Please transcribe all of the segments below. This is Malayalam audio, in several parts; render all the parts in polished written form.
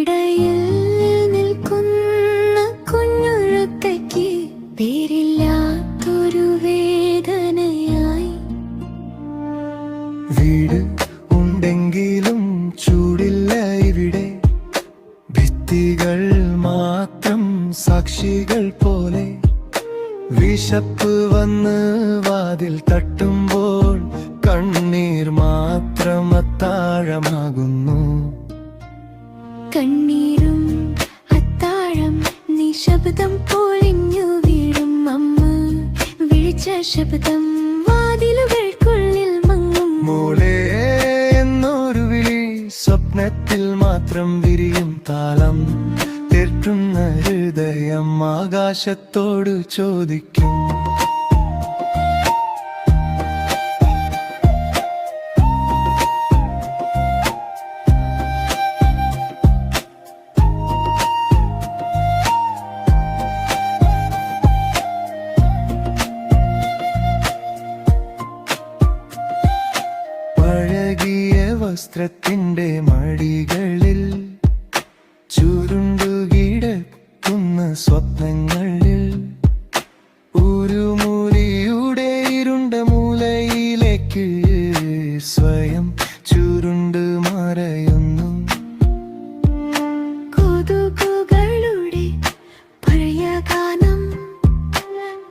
നടയിൽ നിൽക്കുന്ന കുഞ്ഞൊഴുത്തയ്ക്ക് പേരില്ലാത്തൊരു വേദനയായി. വീട് ഉണ്ടെങ്കിലും ചൂടില്ല ഇവിടെ, ഭിത്തികൾ മാത്രം സാക്ഷികൾ പോലെ. വിശപ്പ് വന്ന് വാതിൽ തട്ടുമ്പോൾ കണ്ണീർ മാത്രം അത്താഴമാകുന്നു. കണ്ണീരും അത്താഴം നിശബ്ദം പൊളിഞ്ഞു വീഴും. അമ്മ വിളിച്ച ശബ്ദം വാതിലുകൾക്കുള്ളിൽ മങ്ങും. മോളെ എന്നൊരു വിളി സ്വപ്നത്തിൽ മാത്രം വിരിയും താളം. തെറ്റുന്ന ഹൃദയം ആകാശത്തോട് ചോദിക്കും. പഴകിയ വസ്ത്രത്തിന്റെ മടികളിൽ ചുരുണ്ടുകിടക്കുന്ന സ്വപ്നങ്ങളിൽ ഒരു മുറിയുടെ ഇരുണ്ട മൂലയിലേക്ക് സ്വയം ചുരുണ്ട് മറയുന്നു. കൊതുകുകളുടെ പഴയ ഗാനം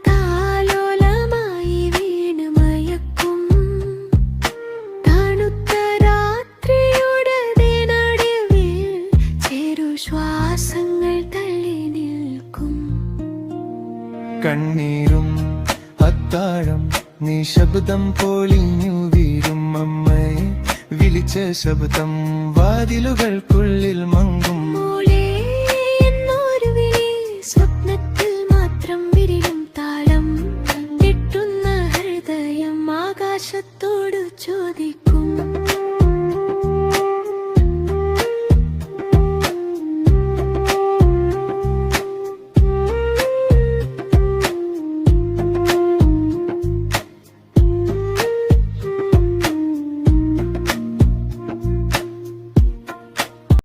താലോലമായി വീണ് മയക്കും. തണുത്ത രാത്രിയുടെ നടുവിൽ ചെറുശ്വാസങ്ങൾ തള്ളി നിൽക്കും. കണ്ണീരും അത്താഴം നിശബ്ദം പൊളിഞ്ഞു വീഴും. അമ്മയെ വിളിച്ച ശബ്ദം വാതിലുകൾക്കുള്ളിൽ മങ്ങും.